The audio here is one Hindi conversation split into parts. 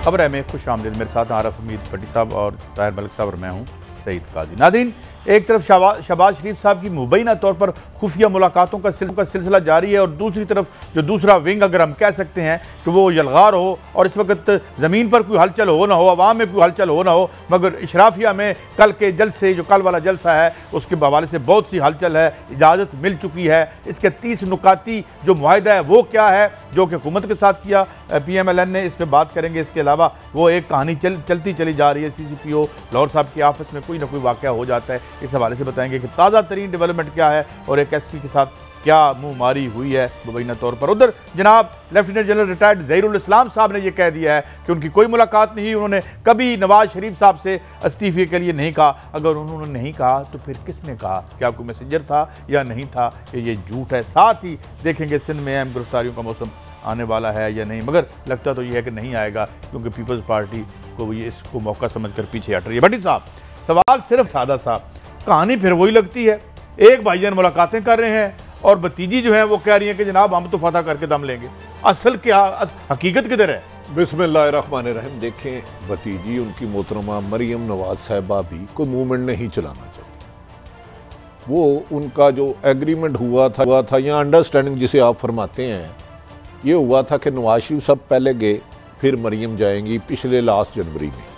खबर है में खुश आमदीद। मेरे साथ आरफ हमीद भट्टी साहब और ताहिर मलिक साहब और मैं हूँ सईद काजी। नादीन, एक तरफ शहबाज शरीफ साहब की मुबैना तौर पर खुफिया मुलाकातों का सिलसिला जारी है और दूसरी तरफ जो दूसरा विंग, अगर हम कह सकते हैं कि वो यलगार हो और इस वक्त ज़मीन पर कोई हलचल हो ना हो, अवाम में कोई हलचल हो ना हो, मगर इशराफिया में कल के जलसे, जो कल वाला जलसा है उसके हवाले से बहुत सी हलचल है, इजाज़त मिल चुकी है। इसके 30 नुकाती जो मुआहिदा है वो क्या है जो कि हुकूमत के साथ किया PMLN ने, इस पर बात करेंगे। इसके अलावा वो एक कहानी चलती चली जा रही है, CCPO लाहौर साहब की ऑफिस में कोई ना कोई वाक़या हो जाता है, इस हवाले से बताएंगे कि ताज़ा तरीन डेवलपमेंट क्या है और एक SP के साथ क्या मुंह मारी हुई है मुबैना तौर पर। उधर जनाब लेफ्टिनेंट जनरल रिटायर्ड ज़हीरुल इस्लाम साहब ने यह कह दिया है कि उनकी कोई मुलाकात नहीं, उन्होंने कभी नवाज शरीफ साहब से इस्तीफे के लिए नहीं कहा। अगर उन्होंने नहीं कहा तो फिर किसने कहा? क्या कोई मैसेंजर था या नहीं था? ये झूठ है। साथ ही देखेंगे सिंध में अहम गिरफ्तारियों का मौसम आने वाला है या नहीं, मगर लगता तो यह है कि नहीं आएगा क्योंकि पीपल्स पार्टी को ये इसको मौका समझकर पीछे हट रही है। भट्टी साहब, सवाल सिर्फ सादा सा, कहानी फिर वही लगती है। एक भाईजान मुलाकातें कर रहे हैं और भतीजी जो है वो कह रही है कि जनाब हम तो फतह करके दम लेंगे। असल क्या, हकीकत किधर है? बिस्मिल्लाहिर्रहमानिर्रहीम। देखें, भतीजी उनकी मोहतरमा मरियम नवाज साहिबा भी कोई मूवमेंट नहीं चलाना चाहती। वो उनका जो एग्रीमेंट हुआ था या अंडरस्टैंडिंग जिसे आप फरमाते हैं, ये हुआ था कि नवाज शरीफ साहब पहले गए फिर मरियम जाएंगी। पिछले लास्ट जनवरी में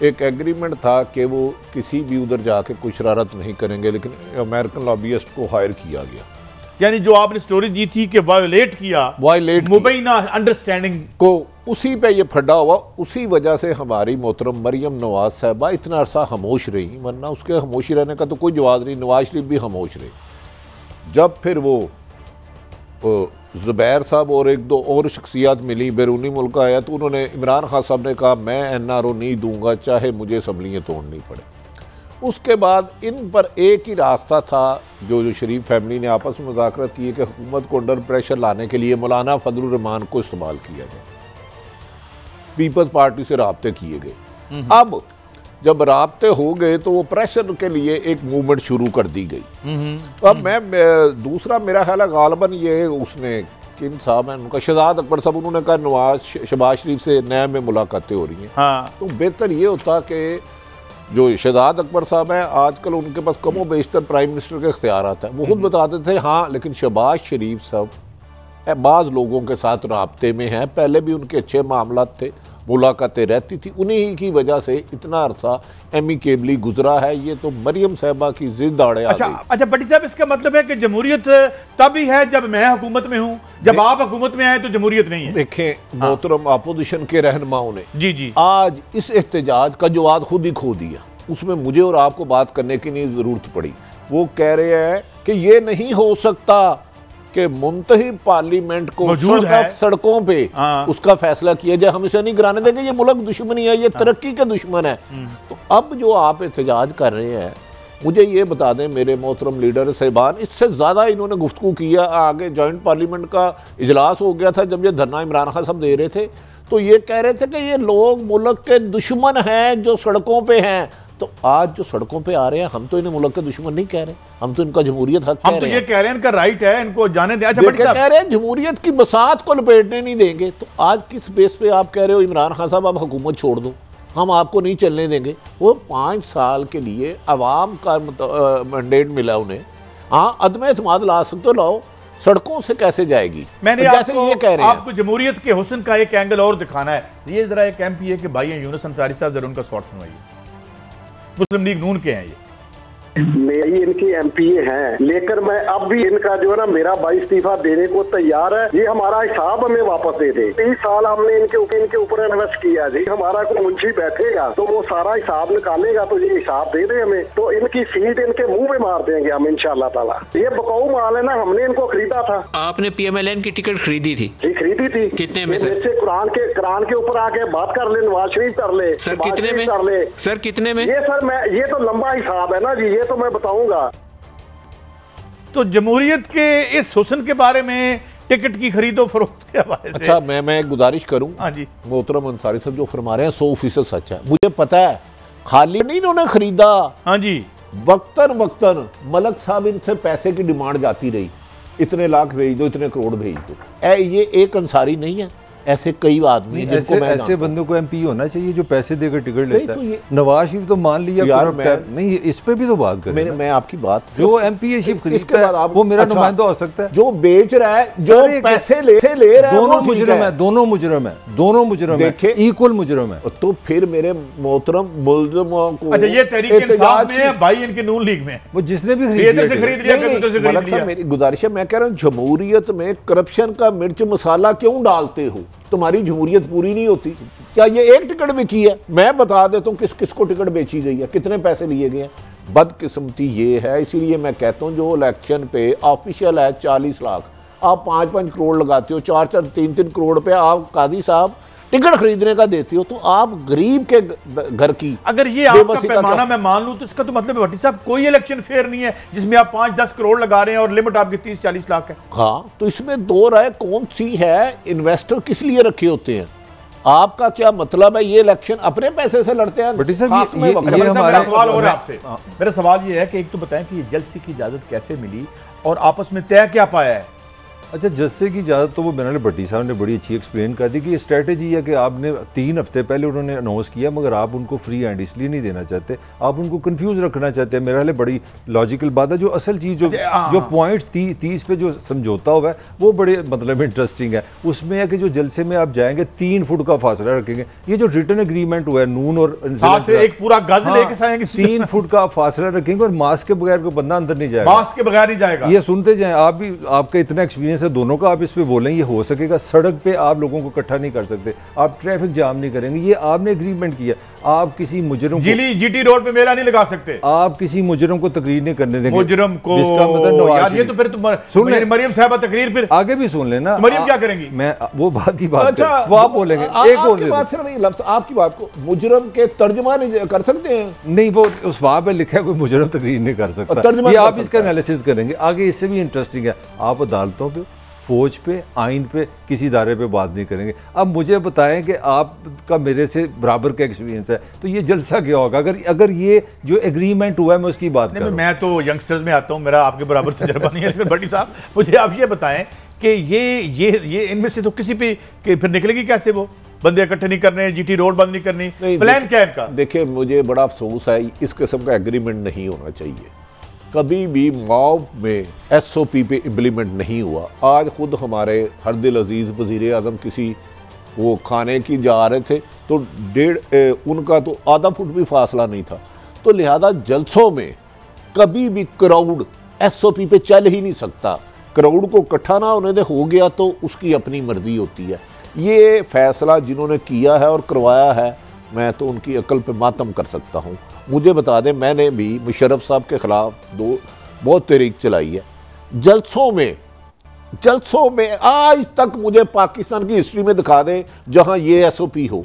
एक एग्रीमेंट था कि वो किसी भी उधर जाके कोई शरारत नहीं करेंगे, लेकिन अमेरिकन लॉबियस्ट को हायर किया गया। यानी जो आपने स्टोरी दी थी कि वायलेट मुबैना अंडरस्टैंडिंग को, उसी पे ये फटा हुआ। उसी वजह से हमारी मोहतरम मरियम नवाज साहिबा इतना अरसा खामोश रही, वरना उसके खामोशी रहने का तो कोई जवाब नहीं। नवाज शरीफ भी खामोश रहे। जब फिर वो ज़ुबैर साहब और एक दो और शख्सियात मिली, बैरूनी मुल्क आया, तो उन्होंने इमरान खान साहब ने कहा मैं NRO नहीं दूंगा चाहे मुझे असम्बलियाँ तोड़नी पड़े। उसके बाद इन पर एक ही रास्ता था जो शरीफ फैमिली ने आपस में मुज़ाकरत की कि हुकूमत को अंडर प्रेशर लाने के लिए मौलाना फजलुर रहमान को इस्तेमाल किया जाए। पीपल्स पार्टी से राब्ते किए गए। अब जब राब्ते हो गए तो वो प्रेशर के लिए एक मूवमेंट शुरू कर दी गई। अब मैं दूसरा मेरा ख्याल है गालिबन ये उसने किन साहब हैं उनका, शहजाद अकबर साहब, उन्होंने कहा शहबाज शरीफ से नए में मुलाकातें हो रही हैं। हाँ। तो बेहतर ये होता कि जो शहजाद अकबर साहब हैं आजकल उनके पास कमो बेशतर प्राइम मिनिस्टर के इख्तियारात हैं, वो खुद बताते थे हाँ, लेकिन शहबाज शरीफ साहब बाज़ लोगों के साथ राब्ते में हैं, पहले भी उनके अच्छे मामलात थे, मुलाकातें रहती थी, उन्हीं की वजह से इतना अरसा एमिकेबली गुजरा है। ये तो मरियम साहिबा की जिद आड़े आ गई। अच्छा भट्टी साहब, इसका मतलब है कि जमहूरियत तभी है जब मैं हुकूमत में हूँ, जब आप हुकूमत में आए तो जमहूरियत नहीं है। देखें मोहतरम अपोजिशन के रहनुमाओं ने जी आज इस एहतजाज का जवाब खुद ही खो दिया। उसमें मुझे और आपको बात करने की नहीं जरूरत पड़ी। वो कह रहे हैं कि ये नहीं हो सकता कि मुंतही पार्लियामेंट को मौजूद है सड़कों पे उसका फैसला किया जाए, हम इसे नहीं कराने देंगे, ये मुल्क दुश्मनी है, ये तरक्की के दुश्मन है। तो अब जो आप एहतजाज कर रहे हैं, मुझे ये बता दें मेरे मोहतरम लीडर साहिबान, इससे ज़्यादा इन्होंने गुफ्तगू किया। आगे जॉइंट पार्लियामेंट का इजलास हो गया था, जब ये धरना इमरान खान साहब दे रहे थे तो ये कह रहे थे कि ये लोग मुल्क के दुश्मन हैं जो सड़कों पे हैं। तो आज जो सड़कों पे आ रहे हैं, हम तो इन्हें मुल्क के दुश्मन नहीं कह रहे, हम तो इनका जमहूरियत हक कह रहे हैं। हम तो ये कह रहे हैं इनका राइट है, इनको जाने दें। अच्छा कह रहे हैं जमहूरियत की बसात को लपेटने नहीं देंगे। तो आज किस बेस पे आप कह रहे हो इमरान खान साहब आप हुकूमत छोड़ दो, हम आपको नहीं चलने देंगे? वो 5 साल के लिए अवाम का मैंडेट मिला उन्हें। हाँ, अदम एतमाद ला सकते हो, लाओ, सड़कों से कैसे जाएगी? मैंने आपको ये कह रहे हैं आपको जमहूरियत के हुस्न का एक एंगल और दिखाना है। ये जरा एक MP के भाई हैं यूनुस अंसारी साहब, जरा उनका शॉट सुनवाइए। मुस्लिम लीग नून के हैं ये, मेरी इनकी MPA हैं, लेकर मैं अब भी इनका जो है ना मेरा भाई इस्तीफा देने को तैयार है। ये हमारा हिसाब हमें वापस दे दे। 30 साल हमने इनके ऊपर इन्वेस्ट किया जी। हमारा कोई मुंशी बैठेगा तो वो सारा हिसाब निकालेगा, तो ये हिसाब दे दे हमें, तो इनकी सीट इनके मुंह में मार देंगे हम इंशाल्लाह ताला। ये बकाऊ माल है ना, हमने इनको खरीदा था। आपने PMLN की टिकट खरीदी थी? जी खरीदी थी। कितने में सर? कुरान के ऊपर आके बात कर ले, नवाज शरीफ कर ले सर, कितने में कर ले सर? कितने में? ये तो लंबा हिसाब है ना जी, ये तो मैं बताऊंगा। तो जमहूरियत के इस हुस्न के बारे में, टिकट की खरीदो फरोख्त के हवाले से, अच्छा मैं एक गुजारिश करूं। हाँ जी, मोहतरम अंसारी साहब जो फरमा रहे हैं 100% सच है। मुझे पता है, खाली नहीं इन्होंने खरीदा। हाँ जी, वक्तन मलक साहब इनसे पैसे की डिमांड जाती रही, इतने लाख भेज दो, इतने करोड़ भेज दो। ये एक अंसारी नहीं है, ऐसे कई आदमी ऐसे बंदों को एमपी होना चाहिए जो पैसे देकर टिकट लेता है। नवाज शरीफ तो मान लिया नहीं, इस पे भी तो बात करें। मैं आपकी बात, जो एमपीएशिप खरीदता है वो मेरा नुमाइंदा हो सकता है। जो बेच रहा है, जो पैसे ले रहा है, दोनों मुजरिम है, दोनों मुजरिम है, इक्वल मुजरिम है। तो फिर मेरे मोहतरम मुल्ज़िमों को, अच्छा ये तहरीक इंसाफ में है भाई, इनकी नून लीग में वो जिसने भी खरीद लिया। मेरी गुजारिश है, मैं कह रहा हूँ जमहूरियत में करप्शन का मिर्च मसाला क्यों डालते हो? तुम्हारी जमहूरियत पूरी नहीं होती क्या? ये एक टिकट बिकी है, मैं बता देता हूँ किस किस को टिकट बेची गई है, कितने पैसे लिए गए हैं। बदकिस्मती ये है, इसीलिए मैं कहता हूँ जो इलेक्शन पे ऑफिशियल है 40 लाख, आप 5-5 करोड़ लगाते हो, 4-4, 3-3 करोड़ पे आप कादी साहब टिकट खरीदने का देते हो, तो आप गरीब के घर की, अगर ये आपका पैमाना मैं मान लूं तो इसका तो मतलब भट्टी साहब कोई इलेक्शन फेयर नहीं है जिसमें आप 5-10 करोड़ लगा रहे हैं और लिमिट आपकी 30-40 लाख है। हाँ, तो इसमें दो राय कौन सी है? इन्वेस्टर किस लिए रखे होते हैं? आपका क्या मतलब है? ये इलेक्शन अपने पैसे से लड़ते हैं। मेरा सवाल और आपसे, मेरा सवाल ये है कि एक तो बताएं कि ये जलसे की इजाजत कैसे मिली और आपस में तय क्या पाया है? अच्छा, जलसे की इजाज़त तो वो बनाने भट्टी साहब ने बड़ी अच्छी एक्सप्लेन कर दी कि ये स्ट्रेटजी है कि आपने 3 हफ्ते पहले उन्होंने अनाउंस किया, मगर आप उनको फ्री हैंड इसलिए नहीं देना चाहते, आप उनको कंफ्यूज रखना चाहते हैं। मेरा हाल बड़ी लॉजिकल बात है। जो असल चीज़ जो पॉइंट 30 पे जो समझौता हुआ है वो बड़े मतलब इंटरेस्टिंग है। उसमें है कि जो जलसे में आप जाएंगे 3 फुट का फासला रखेंगे। ये जो रिटर्न एग्रीमेंट हुआ है नून और एक पूरा गज लेके आएंगे, 3 फुट का फासला रखेंगे और मास्क के बगैर कोई बंदा अंदर नहीं जाएगा, मास्क के बगैर नहीं जाएगा। ये सुनते जाए, आप भी, आपका इतना एक्सपीरियंस है दोनों का, आप इस पे बोलें ये हो सकेगा। सड़क पे आप लोगों को इकट्ठा नहीं कर सकते, आप ट्रैफिक जाम नहीं करेंगे, ये आपने एग्रीमेंट किया। आप किसी मुजरिम को जीटी रोड पे मेला नहीं लगा सकते, आप किसी मुजरिम को तकरीर नहीं करने देंगे। मुजरिम को मतलब यार ये तो फिर सुन ले मरियम साहबा तकरीर, फिर आगे भी सुन लेना मरियम क्या करेंगी? मैं वो बात ही बात अच्छा, वो आप बोलेंगे एक और बात सिर्फ नहीं लफ्ज़ आपकी बात को मुजरिम के तर्जुमा नहीं कर सकते हैं? नहीं, वो उस वहां पे लिखा है कोई मुजरिम तकरीर नहीं कर सकता, ये आप इसका एनालिसिस करेंगे आगे। इससे भी इंटरेस्टिंग है, आप अदालतों पे, फौज पे, आइन पे, किसी इदारे पे बात नहीं करेंगे। अब मुझे बताएं कि आपका मेरे से बराबर का एक्सपीरियंस है, तो ये जलसा क्या होगा अगर ये जो एग्रीमेंट हुआ है मैं उसकी बात करूं। मैं तो यंगस्टर्स में आता हूं, मेरा आपके बराबर तजर्बा नहीं है। भट्टी साहब मुझे आप ये बताएं कि ये इनमें से तो किसी पे कि फिर निकलेगी कैसे? वो बंदे इकट्ठे नहीं करने, जीटी रोड बंद नहीं करनी, प्लान क्या है इनका? देखिए, मुझे बड़ा अफसोस है, इस किस्म का एग्रीमेंट नहीं होना चाहिए। कभी भी मॉब में SOP पे इम्प्लीमेंट नहीं हुआ। आज खुद हमारे हरदिल अजीज़ वज़ीर आज़म किसी वो खाने की जा रहे थे तो उनका तो आधा फुट भी फासला नहीं था। तो लिहाजा जलसों में कभी भी क्राउड SOP पे चल ही नहीं सकता। क्राउड को इकट्ठा ना होने दे, हो गया तो उसकी अपनी मर्जी होती है। ये फैसला जिन्होंने किया है और करवाया है, मैं तो उनकी अकल पे मातम कर सकता हूँ। मुझे बता दें, मैंने भी मुशर्रफ साहब के ख़िलाफ़ बहुत तहरीक चलाई है। जलसों में आज तक मुझे पाकिस्तान की हिस्ट्री में दिखा दें जहाँ ये SOP हो।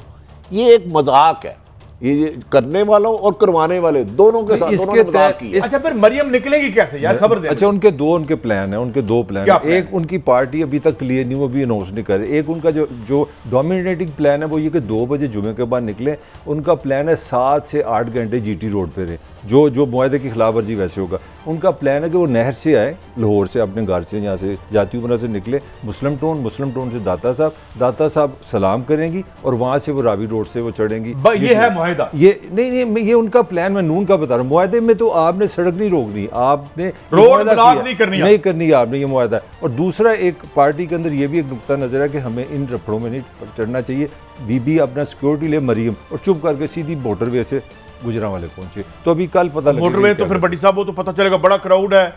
ये एक मजाक है, ये करने वालों और करवाने वाले दोनों के साथ इसके तहत। अच्छा, फिर मरियम निकलेगी कैसे यार? खबर दे। अच्छा, उनके दो प्लान है, उनके 2 प्लान है। एक उनकी पार्टी अभी तक क्लियर नहीं, वो भी अनाउंस नहीं कर रही। एक उनका जो डोमिनेटिंग प्लान है वो ये कि 2 बजे जुमे के बाद निकले। उनका प्लान है 7 से 8 घंटे जीटी रोड पे रहे, जो मुआहदे की खिलाफ वर्जी वैसे होगा। उनका प्लान है कि वो नहर से आए, लाहौर से, अपने घर से, यहाँ से जाती उमरा से निकले, मुस्लिम टाउन से दाता साहब सलाम करेंगी और वहाँ से वो रावी रोड से वो चढ़ेंगी। ये है मुआहदा? ये नहीं, ये उनका प्लान मैं नून का बता रहा हूँ। मुआहदे में तो आपने सड़क नहीं रोकनी, आपने रोड ब्लॉक नहीं करनी आपने, ये मुआहदा है। और दूसरा, एक पार्टी के अंदर ये भी एक नुकता नजर है कि हमें इन रफड़ों में नहीं चढ़ना चाहिए। बीबी अपना सिक्योरिटी ले मरियम और चुप करके सीधी मोटरवे से गुजरांवाले पहुंचे। तो अभी कल पता लगेगा मोटरवे तो फिर भट्टी साहब वो तो पता चलेगा, बड़ा क्राउड है।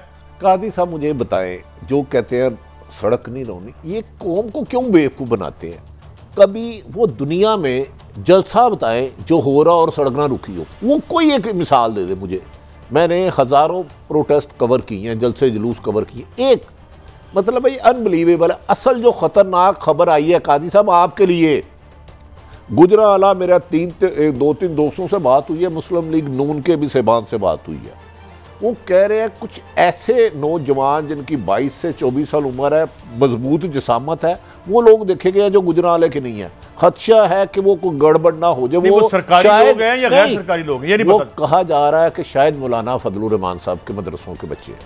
कादी साहब मुझे बताएं, जो कहते हैं सड़क नहीं रोनी, ये कौम को क्यों बेवकूफ़ बनाते हैं? कभी वो दुनिया में जलसा बताएं जो हो रहा और सड़क ना रुकी हो। वो कोई एक मिसाल दे दे मुझे। मैंने हज़ारों प्रोटेस्ट कवर किए हैं, जलसे जुलूस कवर किए। एक मतलब भाई अनबिलीवेबल। असल जो ख़तरनाक खबर आई है कादी साहब आपके लिए, गुजरांवाला मेरा 2-3 दोस्तों से बात हुई है, मुस्लिम लीग नून के भी सेबान से बात हुई है। वो कह रहे हैं कुछ ऐसे नौजवान जिनकी 22 से 24 साल उम्र है, मजबूत जिसामत है, वो लोग देखे गए जो गुजरांवाले के नहीं है। खदशा है कि वो कोई गड़बड़ ना हो जाए। वो सरकारी लोग हैं या गैर सरकारी लोग हैं, ये नहीं पता। कहा जा रहा है कि शायद मौलाना फजलुर रहमान साहब के मदरसों के बच्चे हैं।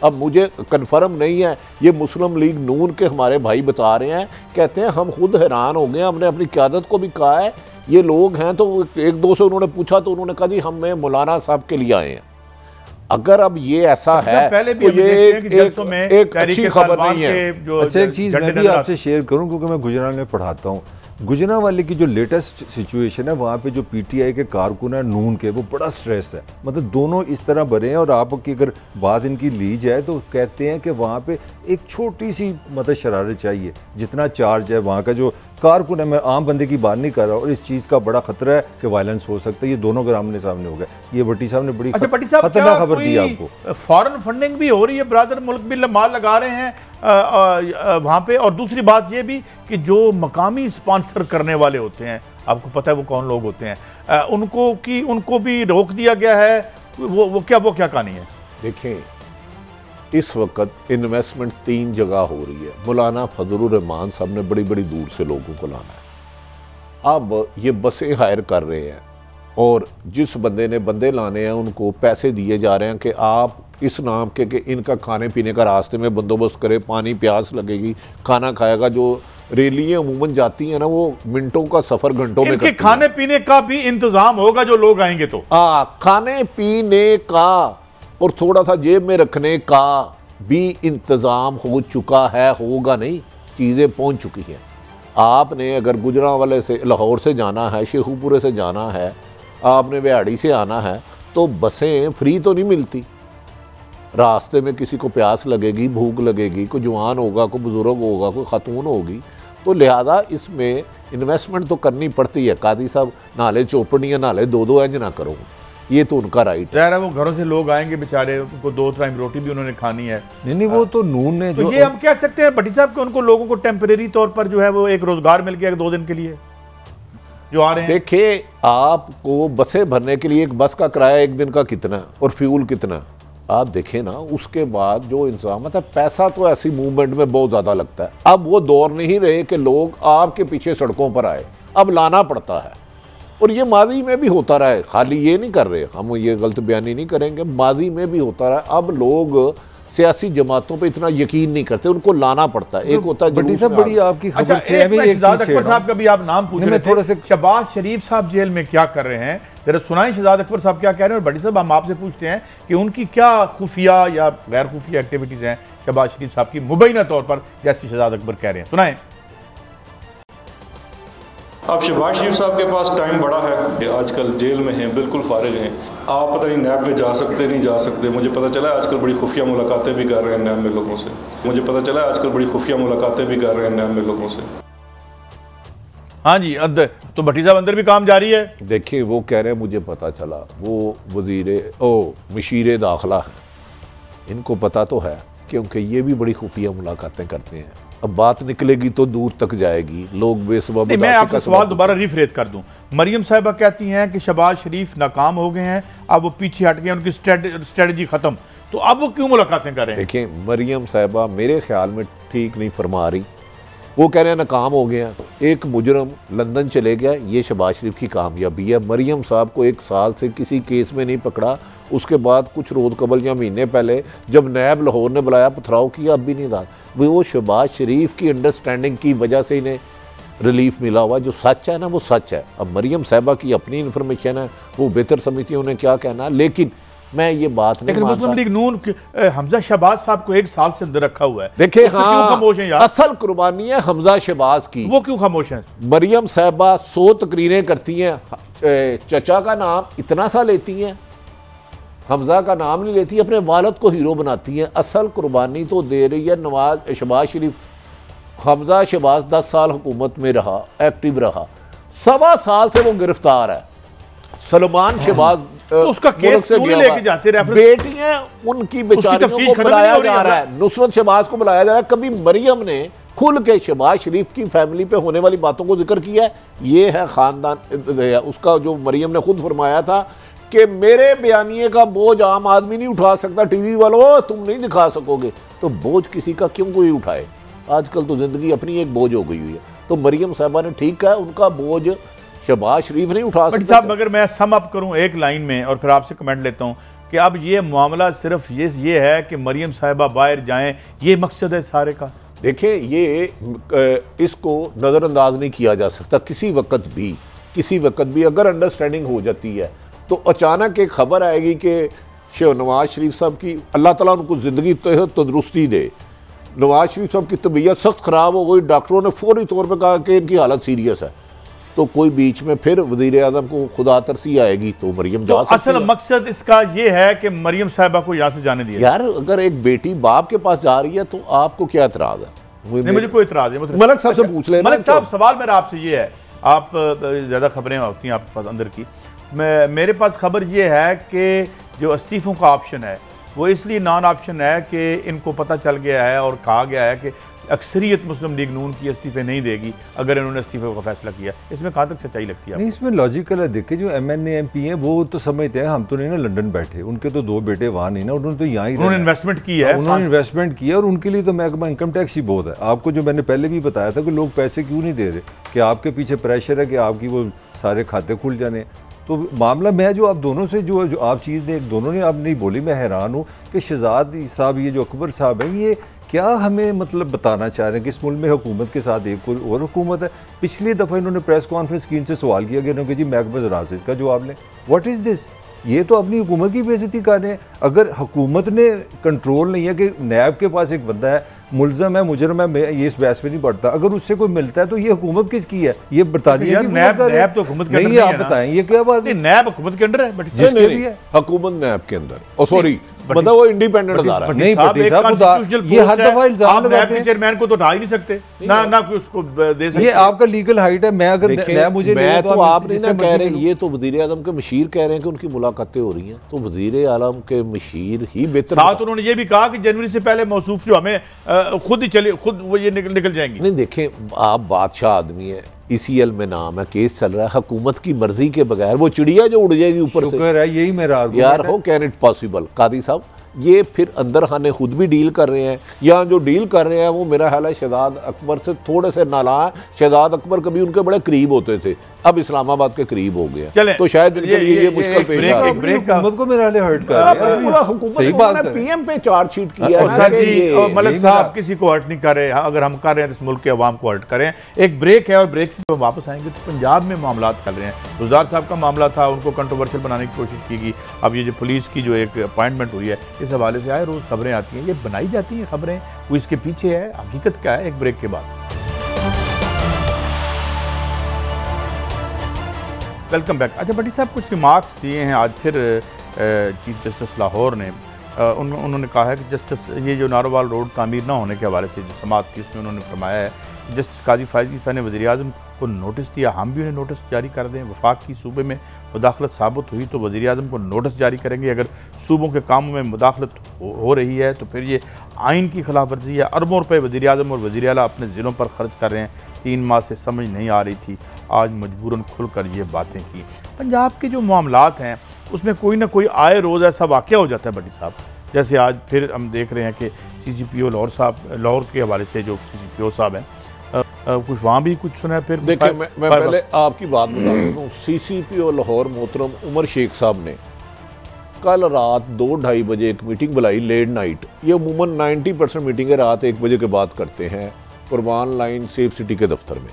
अब मुझे कन्फर्म नहीं है, ये मुस्लिम लीग नून के हमारे भाई बता रहे हैं, कहते हैं हम खुद हैरान हो गए, हमने अपनी क़यादत को भी कहा है, ये लोग हैं तो एक दो से उन्होंने पूछा तो उन्होंने कहा जी हमें मौलाना साहब के लिए आए हैं। अगर अब ये ऐसा है पहले भी तो ये एक अच्छी खबर नहीं है। अच्छा, एक चीज़ मैं भी आपसे शेयर करूं क्योंकि मैं गुजरात में पढ़ाता हूं। गुजरांवाले की जो लेटेस्ट सिचुएशन है, वहाँ पे जो पीटीआई के कारकुन है नून के, वो बड़ा स्ट्रेस है, मतलब दोनों इस तरह भरे हैं। और आपकी अगर बात इनकी ली जाए तो कहते हैं कि वहाँ पे एक छोटी सी मतलब शरारत चाहिए, जितना चार्ज है वहाँ का जो कारकुन है, मैं आम बंदे की बात नहीं कर रहा, और इस चीज़ का बड़ा खतरा है कि वायलेंस हो सकता है। ये दोनों अगर आमने सामने हो गए, ये भट्टी साहब ने बड़ी खतरनाक खबर दी आपको। फॉरेन फंडिंग भी हो रही है, ब्रादर मुल्क भी माल लगा रहे हैं वहाँ पे। और दूसरी बात ये भी कि जो मकामी स्पॉन्सर करने वाले होते हैं, आपको पता है वो कौन लोग होते हैं, उनको भी रोक दिया गया है। वो क्या कहानी है? देखें, इस वक्त इन्वेस्टमेंट 3 जगह हो रही है। मौलाना फजलुर रहमान साहब ने बड़ी बड़ी दूर से लोगों को लाना है। अब ये बसें हायर कर रहे हैं और जिस बंदे ने बंदे लाने हैं उनको पैसे दिए जा रहे हैं कि आप इस नाम के कि इनका खाने पीने का रास्ते में बंदोबस्त करें, पानी प्यास लगेगी, खाना खाएगा। जो रैलियाँ अमूमन जाती हैं ना, वो मिनटों का सफ़र घंटों में करती हैं। खाने पीने का भी इंतजाम होगा जो लोग आएंगे तो। खाने पीने का और थोड़ा सा जेब में रखने का भी इंतज़ाम हो चुका है, होगा नहीं, चीज़ें पहुंच चुकी हैं। आपने अगर गुजरांवाले से, लाहौर से जाना है, शेखुपुरे से जाना है, आपने बिहाड़ी से आना है, तो बसें फ्री तो नहीं मिलती। रास्ते में किसी को प्यास लगेगी, भूख लगेगी, कोई जवान होगा, कोई बुज़ुर्ग होगा, कोई खातून होगी, तो लिहाजा इसमें इन्वेस्टमेंट तो करनी पड़ती है। कादी साहब नाले चौपड़ियाँ नाले दो इंज ना करो, ये तो उनका राइट है। वो घरों से लोग आएंगे बेचारे, उनको 2 टाइम रोटी भी उन्होंने खानी है। नहीं, वो तो नून ने तो ये हम कह सकते हैं भट्टी साहब कि उनको लोगों को टेम्परेरी तौर पर जो है वो एक रोजगार मिल गया 2 दिन के लिए जो आ रहे हैं। देखिए, आपको बसें भरने के लिए एक बस का किराया 1 दिन का कितना और फ्यूल कितना, आप देखें ना। उसके बाद जो इंतजाम है, पैसा तो ऐसी मूवमेंट में बहुत ज़्यादा लगता है। अब वो दौर नहीं रहे कि लोग आपके पीछे सड़कों पर आए, अब लाना पड़ता है। और ये माजी में भी होता रहा है, खाली ये नहीं कर रहे हम, ये गलत बयानी नहीं करेंगे, माजी में भी होता रहा है। अब लोग सियासी जमातों पे इतना यकीन नहीं करते, उनको लाना पड़ता है। एक होता है बड़ी आपकी खबर से शहजाद अकबर साहब का भी आप नाम पूछ रहे थे, शहबाज शरीफ साहब जेल में क्या कर रहे हैं, जरा सुनाएं शहजाद अकबर साहब क्या कह रहे हैं। और बड़ी साहब हम आपसे पूछते हैं कि उनकी क्या खुफिया या गैर खुफिया एक्टिविटीज हैं शहबाज शरीफ साहब की मुबैना तौर पर, जैसे शहजाद अकबर कह रहे हैं, सुनाएं। अब शहबाज शरीफ साहब के पास टाइम बड़ा है, आजकल जेल में हैं, बिल्कुल फारिग हैं। आप पता नहीं नैब में जा सकते नहीं जा सकते। मुझे पता चला है आजकल बड़ी खुफिया मुलाकातें भी कर रहे हैं नैब में लोगों से। मुझे पता चला है आजकल बड़ी खुफिया मुलाकातें भी कर रहे हैं नैब में लोगों से। हाँ जी, अंदर तो भट्टी साहब अंदर भी काम जारी है। देखिए, वो कह रहे हैं मुझे पता चला, वो मशीर दाखिला है, इनको पता तो है क्योंकि ये भी बड़ी खुफिया मुलाकातें करते हैं। अब बात निकलेगी तो दूर तक जाएगी, लोग बेसबब। मैं आपका सवाल दोबारा रिफ्रेज कर दूं। मरियम साहिबा कहती हैं कि शहबाज शरीफ नाकाम हो गए हैं, अब वो पीछे हट गए, उनकी स्ट्रेटजी खत्म, तो अब वो क्यों मुलाकातें कर रहे हैं? देखिए, मरियम साहिबा मेरे ख्याल में ठीक नहीं फरमा रही। वो कह रहे हैं नाकाम हो गया, एक मुजरम लंदन चले गया, ये शहबाज शरीफ की कामयाबी है। मरियम साहब को 1 साल से किसी केस में नहीं पकड़ा, उसके बाद कुछ रोज़ कबल या महीने पहले जब नैब लाहौर ने बुलाया, पथराव किया, अब भी नहीं था। वो शहबाज शरीफ की अंडरस्टैंडिंग की वजह से इन्हें रिलीफ मिला हुआ। जो सच है ना, वो सच है। अब मरियम साहिबा की अपनी इन्फॉर्मेशन है, वो बेहतर समझती है उन्हें क्या कहना, लेकिन मैं ये बात नहीं मानता। मुस्लिम लीग नून हमजा शहबाज साहब को 1 साल से अंदर रखा हुआ है। देखिए, क्यों खामोश हैं यार? असल कुर्बानी है हमजा शहबाज की। वो क्यों खामोश हैं? मरियम साहिबा 100 तकरीरें करती हैं, चचा का नाम इतना सा लेती हैं, हमजा का नाम नहीं लेती, अपने वालिद को हीरो बनाती हैं। असल कुर्बानी तो दे रही है शहबाज शरीफ। हमजा शहबाज 10 साल हुकूमत में रहा, एक्टिव रहा, 1.25 साल से वो गिरफ्तार है। सलमान शहबाज तो उसका केस क्यों नहीं लेके जाते? बेटियां उनकी बेचारियों को बुलाया जा रहा है, नुसरत शहबाज को बुलाया जा रहा है। कभी मरियम ने खुल के शहबाज शरीफ की फैमिली पे होने वाली बातों को जिक्र किया है? ये है खानदान उसका, जो मरियम ने खुद फरमाया था कि मेरे बयानिए का बोझ आम आदमी नहीं उठा सकता, टीवी वालों तुम नहीं दिखा सकोगे। तो बोझ किसी का क्यों कोई उठाए? आजकल तो जिंदगी अपनी एक बोझ हो गई हुई है। तो मरियम साहबा ने ठीक है, उनका बोझ शहबाज शरीफ नहीं उठा सकता। साहब, अगर मैं सम अप करूं एक लाइन में और फिर आपसे कमेंट लेता हूं कि अब ये मामला सिर्फ ये है कि मरियम साहिबा बाहर जाएं, ये मकसद है सारे का? देखिए, ये इसको नज़रअंदाज नहीं किया जा सकता। किसी वक्त भी अगर अंडरस्टैंडिंग हो जाती है तो अचानक एक खबर आएगी कि नवाज शरीफ साहब की, अल्लाह ताला उनको ज़िंदगी तंदुरुस्ती दे, नवाज शरीफ साहब की तबीयत सख्त ख़राब हो गई, डॉक्टरों ने फौरी तौर पर कहा कि इनकी हालत सीरियस है, तो कोई बीच में फिर वज़ीर आज़म को खुदा तरसी आएगी तो मरियम जा सकती है। असल मकसद इसका ये है कि मरियम साहिबा को यहाँ से जाने दिया। यार, अगर एक बेटी बाप के पास जा रही है तो आपको क्या एतराज़ है? नहीं, मुझे कोई एतराज़ नहीं। मलिक साहब से पूछ लेना। मलिक साहब, सवाल मेरा आपसे ये है, आप ज़्यादा खबरें होती हैं आपके पास अंदर की, मेरे पास खबर ये है कि जो इस्तीफ़ों का ऑप्शन है वो इसलिए नॉन ऑप्शन है कि इनको पता चल गया है और कहा गया है कि अक्सरियत मुस्लिम लीग नून की इस्तीफ़े नहीं देगी अगर इन्होंने इस्तीफ़े का फैसला किया। इसमें कहाँ तक सच्चाई लगती है? नहीं, इसमें लॉजिकल है। देखिए, जो MNA MP हैं वो तो समझते हैं हम तो नहीं ना लंदन बैठे, उनके तो 2 बेटे वहाँ नहीं ना, उन्होंने तो यहाँ ही इन्वेस्टमेंट की है, उन्होंने इन्वेस्टमेंट किया और उनके लिए तो महकमा इनकम टैक्स ही बहुत है। आपको जो मैंने पहले भी बताया था कि लोग पैसे क्यों नहीं दे रहे, कि आपके पीछे प्रेशर है कि आपकी वो सारे खाते खुल जाने। तो मामला मैं जो आप दोनों से जो आप चीज़ ने दोनों ने आप नहीं बोली, मैं हैरान हूँ कि शहजाद साहब, ये जो अकबर साहब हैं, ये क्या हमें मतलब बताना चाह रहे हैं कि इस मुल्क में हुकूमत के साथ एक और हुकूमत है। पिछली दफ़ा इन्होंने प्रेस कॉन्फ्रेंस की, इनसे सवाल किया गया कि जी महकमा ज़राअत से इसका जवाब लें। What is this? ये तो अपनी हुकूमत की बेइज्जती कर रहे हैं। अगर हुकूमत ने कंट्रोल नहीं है कि नैब के पास एक बंदा है, मुल्ज़म है, मुजरम है, ये इस बहस में नहीं पड़ता, अगर उससे कोई मिलता है तो ये हुकूमत किसकी है? ये बरतानिया की नैब तो हुकूमत के अंदर नहीं, आप बताएं ये क्या बात है? नैब हुकूमत के अंदर है, बट जिसके भी है हुकूमत नैब के अंदर, सॉरी मतलब वो इंडिपेंडेंट अदारा है। नहीं, ये हर दफा इल्जाम लगाते हैं। चेयरमैन को तो हटा ही नहीं सकते ना कोई उसको दे सकते। ये आपका लीगल हाइट है। मैं अगर मुझे मैं तो आप नहीं ना कह रहे, ये तो वज़ीर आज़म के मशीर कह रहे हैं कि उनकी मुलाकातें हो रही हैं, तो वज़ीर आज़म के मशीर ही बेहतर। साथ उन्होंने ये भी कहा कि जनवरी से पहले मौसूफ जो हमें खुद वो ये निकल जाएंगी। नहीं, देखें, आप बादशाह आदमी है, ECL में नाम है, केस चल रहा है, हुकूमत की मर्जी के बगैर वो चिड़िया जो उड़ जाएगी ऊपर से, यही मेरा यार हो कैन इट पॉसिबल? कादी साहब, ये फिर अंदर खाने खुद भी डील कर रहे हैं, या जो डील कर रहे हैं वो मेरा ख्याल है शहजाद अकबर से थोड़े से नाला है। शहजाद अकबर कभी उनके बड़े करीब होते थे, अब इस्लामाबाद के करीब हो गया, तो शायद इनके लिए ये मुश्किल पेश आ रही है। हुकूमत को मेरा लिए हर्ट कर रहा है, सही बात है। PM पे चार्जशीट किया है। मलिक साहब किसी को हर्ट नहीं कर रहे, अगर हम कर रहे हैं तो इस मुल्क के अवाम को हर्ट करें। एक ब्रेक है और ब्रेक से वापस आएंगे तो पंजाब में मामला चल रहे हैं। गुलजार साहब का मामला था, उनको कंट्रोवर्शियल बनाने की कोशिश की गई। अब ये जो पुलिस की जो एक अपॉइंटमेंट हुई है, इस हवाले से आए रोज खबरें आती हैं, ये बनाई जाती हैं खबरें, वो इसके पीछे है, हकीकत क्या है? एक ब्रेक के बाद वेलकम बैक। अच्छा भट्टी साहब, कुछ रिमार्क्स दिए हैं आज फिर चीफ जस्टिस लाहौर ने। उन्होंने कहा है कि जस्टिस ये जो नारोवाल रोड तामीर ना होने के हवाले से जो समाअत थी उसमें उन्होंने फरमाया है जस्टिस काजी फायजी साहब ने वज़ीर आज़म को नोटिस दिया, हम भी उन्हें नोटिस जारी कर दें। वफाक की सूबे में मुदाखलत साबित हुई तो वज़ीर आज़म को नोटिस जारी करेंगे। अगर सूबों के कामों में मुदाखलत हो रही है तो फिर ये आइन की खिलाफ वर्जी है। अरबों रुपये वज़ीर आज़म और वज़ीर आला अपने ज़िलों पर खर्च कर रहे हैं। 3 माह से समझ नहीं आ रही थी, आज मजबूरन खुलकर ये बातें की। पंजाब के जो मामलात हैं उसमें कोई ना कोई आए रोज़ ऐसा वाक़या हो जाता है भट्टी साहब, जैसे आज फिर हम देख रहे हैं कि CCPO लाहौर के हवाले से जो CCPO साहब हैं, कुछ वहाँ भी कुछ सुना है। फिर देखिए, मैं पहले आपकी बात बता दूँ, CCPO लाहौर मोहतरम उमर शेख साहब ने कल रात 2-2:30 बजे एक मीटिंग बुलाई, लेट नाइट। ये अमूमन 90% मीटिंगें रात 1 बजे के बाद करते हैं कुर्बान लाइन सेफ सिटी के दफ्तर में।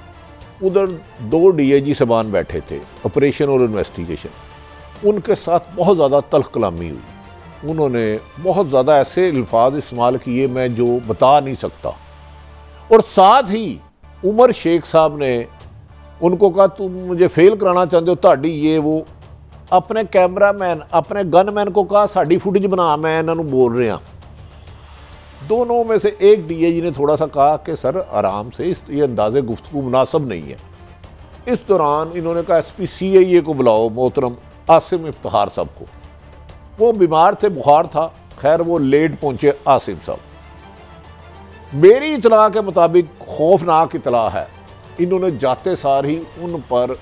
उधर 2 DIG साहबान बैठे थे, ऑपरेशन और इन्वेस्टिगेशन। उनके साथ बहुत ज़्यादा तल्ख कलामी हुई, उन्होंने बहुत ज़्यादा ऐसे अल्फाज इस्तेमाल किए मैं जो बता नहीं सकता। और साथ ही उमर शेख साहब ने उनको कहा तुम मुझे फेल कराना चाहते हो, ताड़ी ये वो। अपने कैमरामैन अपने गनमैन को कहा साड़ी फुटेज बना, मैं इन्होंने बोल रहा। दोनों में से एक DIG ने थोड़ा सा कहा कि सर आराम से, ये अंदाज़े गुफ्तगू मुनासिब नहीं है। इस दौरान इन्होंने कहा SP CIA को बुलाओ, मोहतरम आसिम इफ्तिखार साहब को। वो बीमार थे, बुखार था, खैर वो लेट पहुंचे आसिम साहब। मेरी इतला के मुताबिक खौफनाक इतला है, इन्होंने जाते सार ही उन पर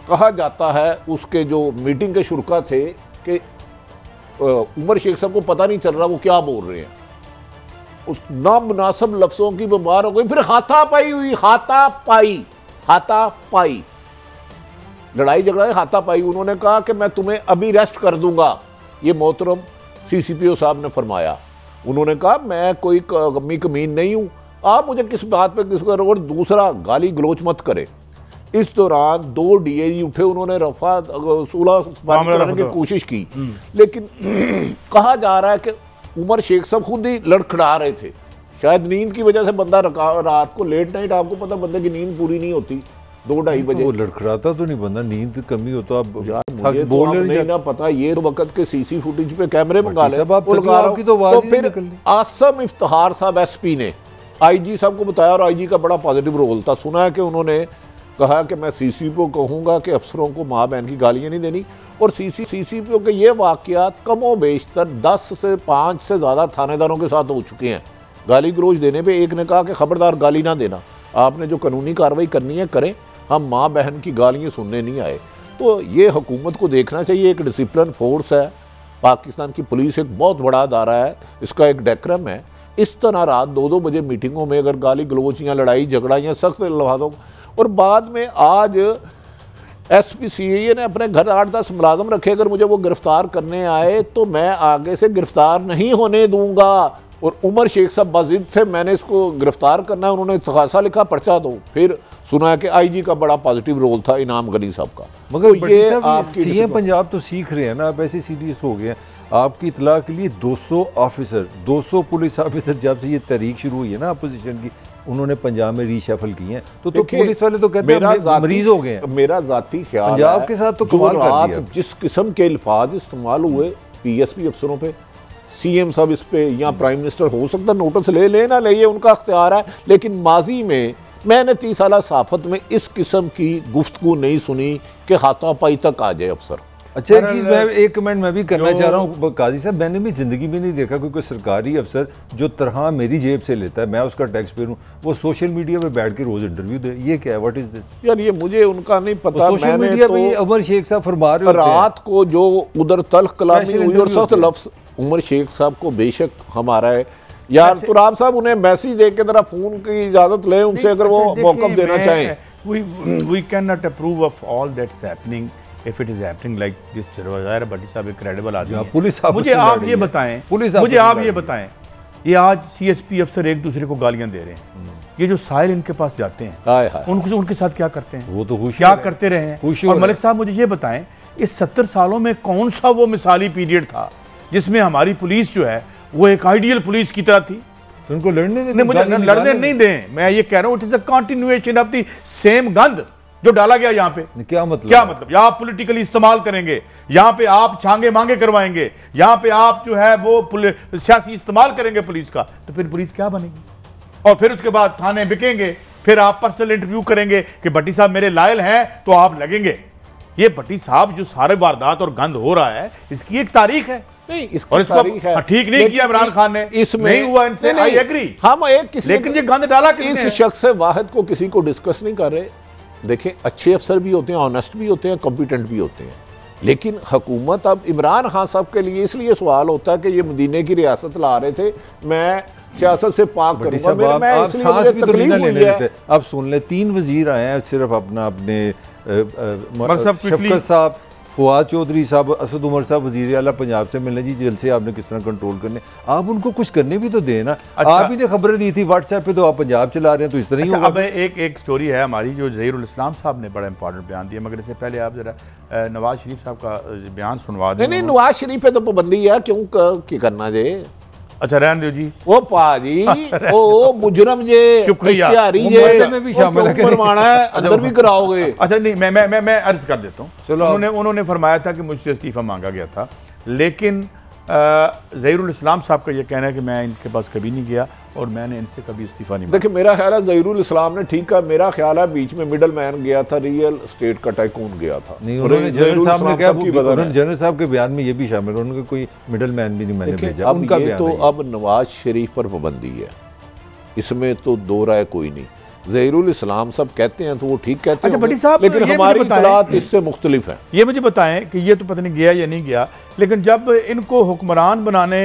कहा जाता है, उसके जो मीटिंग के शुरका थे, कि उमर शेख साहब को पता नहीं चल रहा वो क्या बोल रहे हैं। उस नामुनासिब लफ्ज़ों की बीमार हो गई, फिर हाथापाई हुई, हाथापाई, लड़ाई झगड़ा हाथापाई। उन्होंने कहा कि मैं तुम्हें अभी रेस्ट कर दूंगा। ये मोहतरम CCPO साहब ने फरमाया, उन्होंने कहा मैं कोई कमी कमीन नहीं हूँ, आप मुझे किस बात पे किस करो, और दूसरा गाली गलोच मत करे। इस दौरान 2 DIG उठे, उन्होंने रफा सुलह करने की कोशिश की, लेकिन कहा जा रहा है कि उमर शेख साहब खुद ही लड़खड़ा रहे थे, शायद नींद की वजह से बंदा रात को लेट नाइट, आपको पता बंदे की नींद पूरी नहीं होती, 2-2:30 बजे वो लड़खड़ाता तो नहीं बंदा, नींद कमी हो तो आप मुझे तो आप नहीं ना पता, ये तो वक्त के CC फुटेज पे कैमरे मंगा ले, तो फिर आसम इफ्तिखार साहब SP ने IG साहब को बताया, और IG का बड़ा पॉजिटिव रोल था। सुना है कि उन्होंने कहा कि मैं CCPO कहूँगा कि अफसरों को माँ बहन की गालियाँ नहीं देनी, और CCPO के ये वाक़यात कमो बेशतर 10 से 5 से ज़्यादा थानेदारों के साथ हो चुके हैं। गाली गलोच देने पे एक ने कहा कि ख़बरदार गाली ना देना, आपने जो कानूनी कार्रवाई करनी है करें, हम माँ बहन की गालियाँ सुनने नहीं आए। तो ये हुकूमत को देखना चाहिए, एक डिसिप्लिन फोर्स है, पाकिस्तान की पुलिस एक बहुत बड़ा अदारा है, इसका एक डेक्रम है। इस तरह रात 2-2 बजे मीटिंगों में अगर गाली गलोच या लड़ाई झगड़ा या सख्त लफाजों, और बाद में आज SP CAA ने अपने घर 8-10 मुलाजम रखे, अगर मुझे वो गिरफ्तार करने आए तो मैं आगे से गिरफ्तार नहीं होने दूंगा। और उमर शेख साहब बाजिद थे, मैंने इसको गिरफ्तार करना है, उन्होंने इस्तग़ासा लिखा, पर्चा दो। फिर सुना है कि IG का बड़ा पॉजिटिव रोल था इनाम गनी साहब का। मगर तो ये CM पंजाब तो सीख रहे हैं ना, आप ऐसे सीरियस हो गए हैं। आपकी इतला के लिए 200 ऑफिसर, 200 पुलिस ऑफिसर, जब से ये तहरीक शुरू हुई है ना अपोजिशन की, उन्होंने पंजाब में रीशफल किए हैं, तो पुलिस वाले तो कहते हैं मरीज हो गए हैं। मेरा जाती ख्याल पंजाब के साथ तो कमाल कर दिया। जिस किस्म के अल्फाज इस्तेमाल हुए PSP अफसरों पे, CM साहब इस पे या प्राइम मिनिस्टर, हो सकता नोटिस ले ना ले, ये उनका अख्तियार है, लेकिन माजी में मैंने 30 साल सहाफत में इस किस्म की गुफ्तगू नहीं सुनी कि हाथापाई तक आ जाए अफसर। अच्छा, एक चीज़ मैं एक कमेंट मैं भी करना चाह रहा हूँ काजी साहब, मैंने भी ज़िंदगी में नहीं देखा कोई सरकारी अफसर जो तरह मेरी जेब से लेता है, मैं उसका टैक्स पेयर हूँ, वो सोशल मीडिया पे बैठ के रोज़ इंटरव्यू दे। ये क्या है, व्हाट इज़ दिस? यार ये मुझे उनका नहीं पता। सोशल मीडिया पे उमर शेख साहब फरमा रहे होते हैं रात को जो उधर तल्ख कलामी हुई और सख्त लफ्ज़ उमर शेख साहब को, बेशक हमारा है यार तुराब साहब, उन्हें मैसेज दे के जरा फ़ोन की इजाज़त लें उनसे, अगर वो मौक़िफ़ देना चाहें। We cannot approve of all that's happening if it is happening like this। ज़ाहिर भट्टी साहब एक क्रेडिबल आदमी है। पुलिस मुझे आप ये बताएं, मुझे आप ये बताएं, ये आज CSP अफसर एक दूसरे को गालियां दे रहे हैं, ये जो साहिल इनके पास जाते हैं उनके साथ क्या करते हैं, वो तो क्या करते रहे हैं। और मलिक साहब मुझे ये बताएं, इस 70 सालों में कौन सा वो मिसाली पीरियड था जिसमें हमारी पुलिस जो है वो एक आइडियल पुलिस की तरह थी? तो उनको लड़ने दें, मुझे लड़ने नहीं दें। मैं ये कह रहा हूँ it is a continuation of the same गंद जो डाला गया यहाँ पे। क्या मतलब यहाँ आप पॉलिटिकली इस्तेमाल करेंगे, यहाँ पे आप छांगे मांगे करवाएंगे, यहाँ पे आप जो है वो सियासी इस्तेमाल करेंगे पुलिस का, तो फिर पुलिस क्या बनेगी? और फिर उसके बाद थाने बिकेंगे, फिर आप पर्सनल इंटरव्यू करेंगे कि भट्टी साहब मेरे लायल हैं तो आप लगेंगे। ये भट्टी साहब जो सारे वारदात और गंद हो रहा है, इसकी एक तारीख है। नहीं, और इसको ठीक नहीं किया इमरान खान ने, इसमें नहीं हुआ इनसे, आई एग्री। हम एक लेकिन ये गंद डाला इस शख्स वाहिद को किसी को डिस्कस नहीं कर रहे। देखें, अच्छे अफसर भी होते हैं, ऑनेस्ट भी होते हैं, कॉम्पिटेंट भी होते हैं, लेकिन हुकूमत अब इमरान खान साहब के लिए इसलिए सवाल होता है कि ये मदीने की रियासत ला रहे थे, मैं सियासत से पाक करूंगा। आप सांस भी तो नहीं लेने देते। अब सुन ले, 3 वजीर आए हैं सिर्फ अपने शफकत साहब, फवाद चौधरी साहब, असद उमर साहब वजीर आला पंजाब से मिलने, जी जलसे आपने किस तरह कंट्रोल करने, आप उनको कुछ करने भी तो दें ना। अच्छा, आप ही ने खबरें दी थी व्हाट्सएप पे, तो आप पंजाब चला रहे हैं, तो इस तरह ही होगा। अब एक स्टोरी है हमारी जो ज़हीरुल इस्लाम साहब ने बड़ा इंपॉर्टेंट बयान दिया, मगर इससे पहले आप जरा नवाज शरीफ साहब का बयान सुनवा दें। नहीं, नवाज शरीफ पे तो पाबंदी है, क्यों क्या करना जे? अच्छा रहने दो जी, ओ पाजी, ओ मुजरम जे, शुक्रिया, में भी शामिल है, अंदर भी कराओगे? अच्छा नहीं, मैं अर्ज कर देता हूँ। चलो, उन्होंने फरमाया था कि मुझसे इस्तीफा मांगा गया था, लेकिन ज़हीरुल इस्लाम साहब का ये कहना है कि मैं इनके पास कभी नहीं गया और मैंने इनसे कभी इस्तीफा नहीं मांगा। देखिए, मेरा ख्याल है ज़हीरुल इस्लाम ने ठीक है, मेरा ख्याल है बीच में मिडल मैन गया था, रियल स्टेट का टाइकून गया था। उन्होंने जनरल साहब ने क्या, जनरल साहब के बयान में ये भी शामिल है, उनका कोई मिडल मैन भी नहीं मैंने भेजा, उनका बयान। तो अब नवाज शरीफ पर पाबंदी है, इसमें तो दो राय कोई नहीं। ज़हीरुल इस्लाम सब कहते हैं तो वो ठीक कहते हैं। अच्छा भट्टी साहब, लेकिन हमारी इत्तलात इससे मुख्तलिफ है। ये मुझे बताएं कि ये तो पता नहीं गया या नहीं गया, लेकिन जब इनको हुक्मरान बनाने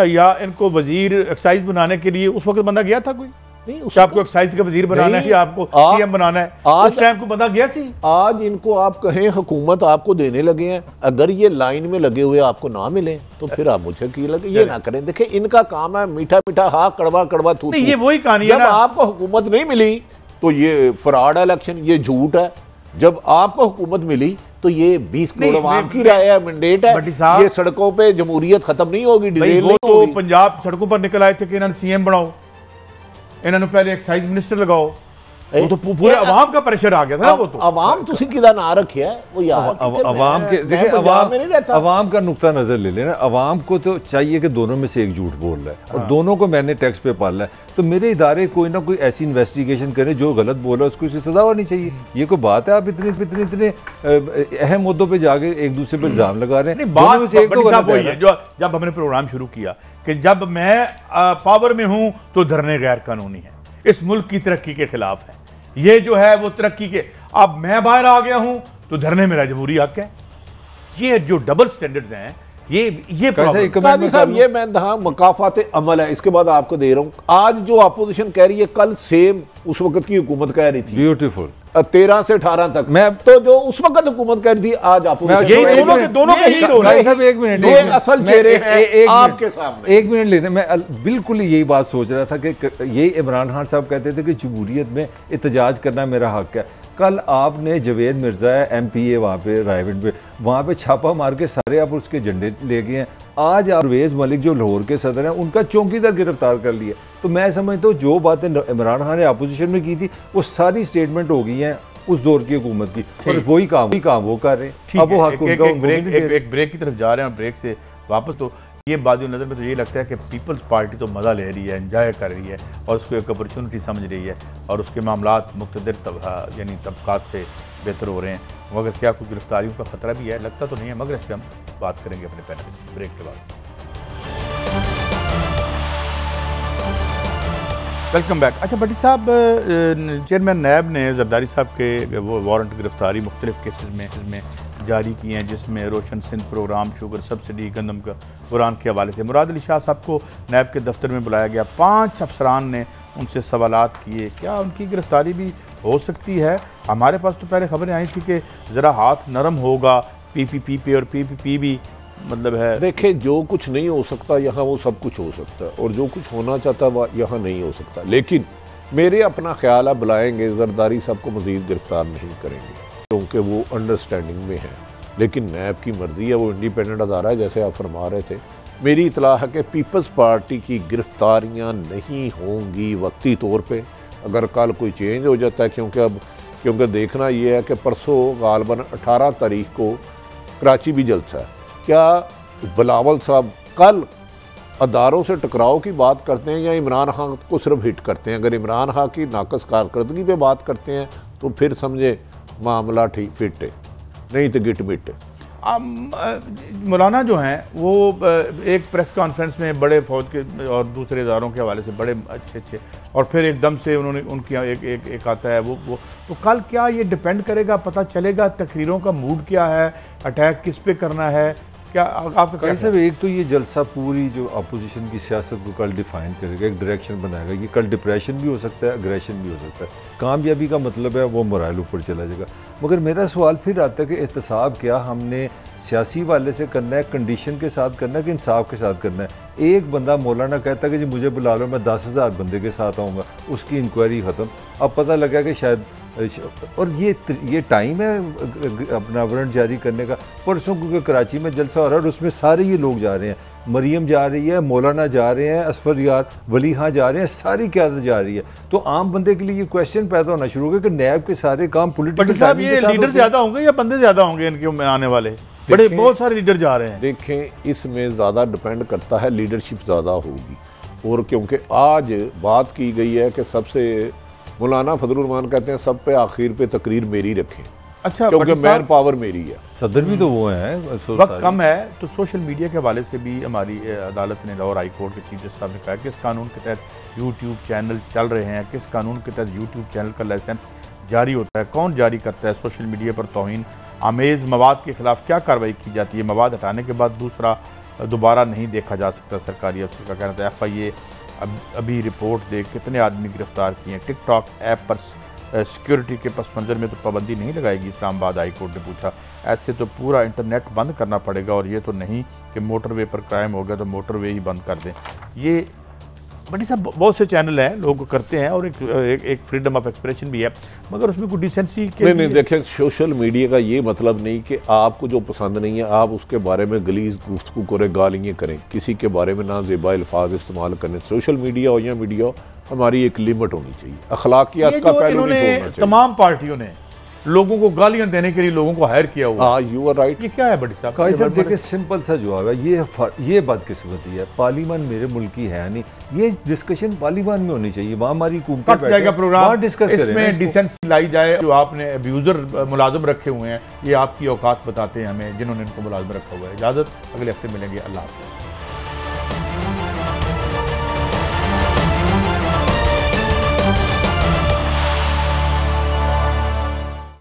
या इनको वजीर एक्साइज बनाने के लिए उस वक्त बंदा गया था कोई? नहीं, आपको एक्साइज का वजीर बनाना है या आपको सीएम बनाना है? उस टाइम को बंदा गया सी। आज इनको आप कहें हुकूमत आपको देने लगे हैं, अगर ये लाइन में लगे हुए आपको ना मिले तो फिर आप मुझे की लगे, ये ना करें। देखिए इनका काम है मीठा मीठा हाँ कड़वा कड़वा थू। ये वही कहानी है। जब आपको हुकूमत नहीं मिली तो ये फ्रॉड इलेक्शन, ये झूठ है। जब आपको हुकूमत मिली तो ये 20 करोड़ आवाम की राय है, मैंडेट है। ये सड़कों पे जमहूरियत खत्म नहीं होगी, वो तो पंजाब सड़कों पर निकल आए थे कि इन्होंने सीएम बनाओ, इन्होंने पहले एक्साइज मिनिस्टर लगाओ, वो तो पूरे अवाम का प्रेशर आ गया था। वो तो अवाम तुसी किदा ना रखे है वो यार अवाम के देखिए अवाम का नुक्ता नजर ले लेना। अवाम को तो चाहिए कि दोनों में से एक झूठ बोल रहा है और दोनों को मैंने टैक्स पे पाला है, तो मेरे इदारे कोई ना कोई ऐसी इन्वेस्टिगेशन करें जो गलत बोल रहा है उसको इसकी सजा होनी चाहिए। ये कोई बात है आप इतने अहम मुद्दों पर जाके एक दूसरे पर इल्जाम लगा रहे हैं? बात वही है जो जब हमने प्रोग्राम शुरू किया कि जब मैं पावर में हूं तो धरने गैर कानूनी है, इस मुल्क की तरक्की के खिलाफ है। ये जो है वो तरक्की के, अब मैं बाहर आ गया हूं तो धरने मेरा जमहूरी हक है। ये जो डबल स्टैंडर्ड्स हैं ये कादी साहब ये मैं मकाफात अमल है। इसके बाद आपको दे रहा हूं, आज जो अपोजिशन कह रही है कल सेम उस वक्त की हुकूमत कह रही थी। ब्यूटीफुल 13 से 18 तक मैं तो जो उस वक्त हुकूमत कह रही थी आज अपोजिशन। दोनों के हीरो हैं। साहब एक मिनट, ये असल चेहरे हैं आपके सामने। एक मिनट लेने, मैं बिल्कुल यही बात सोच रहा था कि यही इमरान खान साहब कहते थे कि जमहूरियत में एहतजाज करना मेरा हक है। कल आपने जवेद मिर्जा MPA वहाँ पे रायविंड पे वहाँ पे छापा मार के सारे आप उसके झंडे ले गए हैं। आज परवेज मलिक जो लाहौर के सदर हैं उनका चौकीदार गिरफ्तार कर लिया। तो मैं समझता हूँ जो बातें इमरान खान ने अपोजिशन में की थी वो सारी स्टेटमेंट हो गई हैं उस दौर की हुकूमत की, और वही काम वो कर रहे हैं। अब वो हक उनका एक ब्रेक की तरफ जा रहे हैं, ब्रेक से वापस तो ये बात नज़र में तो ये लगता है कि पीपल्स पार्टी तो मज़ा ले रही है, एंजॉय कर रही है और उसको एक अपॉर्चुनिटी समझ रही है और उसके मामलात मुख्तलिफ यानी तबकात से बेहतर हो रहे हैं। मगर क्या कोई गिरफ्तारियों का खतरा भी है? लगता तो नहीं है, मगर इस पर हम बात करेंगे अपने पैनल से ब्रेक के बाद। Welcome back. अच्छा भट्टी साहब, चेयरमैन नैब ने जरदारी साहब के वो वारंट गिरफ्तारी मुख्तलिफ केसेस में जारी किए हैं, जिसमें रोशन सिंध प्रोग्राम, शुगर सब्सिडी, गंदम का कुरान के हवाले से मुराद अली शाह साहब को नैब के दफ्तर में बुलाया गया। 5 अफसरान ने उनसे सवालात किए। क्या उनकी गिरफ्तारी भी हो सकती है? हमारे पास तो पहले खबरें आई थी कि ज़रा हाथ नरम होगा PPP पे, और PPP भी मतलब है। देखिए जो कुछ नहीं हो सकता यहाँ वो सब कुछ हो सकता है, और जो कुछ होना चाहता है वह यहाँ नहीं हो सकता। लेकिन मेरे अपना ख्याल है बुलाएंगे, जरदारी साहब को मज़ीद गिरफ्तार नहीं करेंगे क्योंकि वो अंडरस्टैंडिंग में है। लेकिन नैब की मर्जी है, वो इंडिपेंडेंट अदारा है जैसे आप फरमा रहे थे। मेरी इतलाह है कि पीपल्स पार्टी की गिरफ्तारियाँ नहीं होंगी वक्ती तौर पर। अगर कल कोई चेंज हो जाता है, क्योंकि देखना ये है कि परसों गालबन 18 तारीख को कराची भी जलसा है। क्या बिलावल साहब कल अदारों से टकराव की बात करते हैं या इमरान खान को सिर्फ हिट करते हैं? अगर इमरान खान की नाकस कारकर्दगी पे बात करते हैं तो फिर समझे मामला ठीक फिट है, नहीं तो गिट मिट है। मौलाना जो हैं वो एक प्रेस कॉन्फ्रेंस में बड़े फौज के और दूसरे इदारों के हवाले से बड़े अच्छे और फिर एकदम से उन्होंने उनकी एक आता है वो तो कल क्या ये डिपेंड करेगा, पता चलेगा तकरीरों का मूड क्या है, अटैक किस पे करना है? क्या आपका क्या साहब, एक तो ये जलसा पूरी जो अपोजिशन की सियासत को कल डिफाइन करेगा, एक डायरेक्शन बनाएगा। ये कल डिप्रेशन भी हो सकता है, अग्रेशन भी हो सकता है। कामयाबी का मतलब है वो मोराल ऊपर चला जाएगा। मगर मेरा सवाल फिर आता है कि एहतसाब क्या हमने सियासी वाले से करना है, कंडीशन के साथ करना है कि इंसाफ के साथ करना है? एक बंदा मौलाना कहता है कि जी मुझे बुला लो, मैं 10,000 बंदे के साथ आऊँगा, उसकी इंक्वायरी ख़त्म। अब पता लगा कि शायद, और ये टाइम है अपना वारंट जारी करने का। परसों क्योंकि कराची में जलसा हो रहा है और उसमें सारे ये लोग जा रहे हैं, मरियम जा रही है, मौलाना जा रहे हैं, असफर यार वली हाँ जा रहे हैं, सारी क़यादत जा रही है। तो आम बंदे के लिए ये क्वेश्चन पैदा होना शुरू हो गया कि नैब के सारे काम पॉलिटिकल साहब, ये लीडर ज़्यादा होंगे या बंदे ज़्यादा होंगे इनके आने वाले? बड़े बहुत सारे लीडर जा रहे हैं। देखें इसमें ज़्यादा डिपेंड करता है, लीडरशिप ज़्यादा होगी। और क्योंकि आज बात की गई है कि सबसे मौलाना फजलुर रहमान कहते हैं सब पे आखिर पे तकरीर मेरी रखें। अच्छा, क्योंकि मैन पावर मेरी है, सदर भी तो वो हैं। वक्त कम है तो सोशल मीडिया के हवाले से भी हमारी अदालत ने लाहौर हाई कोर्ट के चीफ जस्टिस साहब ने कहा किस कानून के तहत यूट्यूब चैनल चल रहे हैं, किस कानून के तहत यूट्यूब चैनल का लाइसेंस जारी होता है, कौन जारी करता है, सोशल मीडिया पर तौहीन आमेज़ मवाद के खिलाफ क्या कार्रवाई की जाती है, मवाद हटाने के बाद दोबारा नहीं देखा जा सकता। सरकारी अफसर का कहना था FIA अभी रिपोर्ट देख कितने आदमी गिरफ्तार किए हैं। टिकटॉक ऐप पर सिक्योरिटी के पस मंज़र में तो पाबंदी नहीं लगाएगी इस्लामाबाद हाई कोर्ट ने पूछा। ऐसे तो पूरा इंटरनेट बंद करना पड़ेगा, और ये तो नहीं कि मोटरवे पर क्राइम हो गया तो मोटरवे ही बंद कर दें। ये बड़ी साहब बहुत से चैनल हैं, लोग करते हैं, और एक फ्रीडम ऑफ एक्सप्रेशन भी है, मगर उसमें कोई डिसेंसी के नहीं देखिए, सोशल मीडिया का ये मतलब नहीं कि आपको जो पसंद नहीं है आप उसके बारे में गलीज गुफ्तगू करें, गालियाँ करें, किसी के बारे में ना ज़ेबा अल्फाज इस्तेमाल करें। सोशल मीडिया हो या मीडिया, हमारी एक लिमिट होनी चाहिए, अखलाकियात का पहलू नहीं छोड़ना चाहिए। तमाम पार्टियों ने लोगों को गालियां देने के लिए लोगों को हायर किया हुआ। You are right. ये क्या है बड़ी साहब? काजी साहब देखिए, सिंपल सा जवाब है, ये बदकिस्मती है। पार्लियामान मेरे मुल्क की है नहीं, ये डिस्कशन पार्लियामान में होनी चाहिए, वहाँ हमारी कट जाएगा प्रोग्राम, डिस्कस इसमें डिसेंसी लाई जाए। जो आपने अब्यूजर मुलाजिम रखे हुए हैं, ये आपकी औकात बताते हैं हमें, जिन्होंने इनको मुलाजिम रखा हुआ है। इजाज़त, अगले हफ्ते मिलेंगे। अल्लाह हाफ़िज़।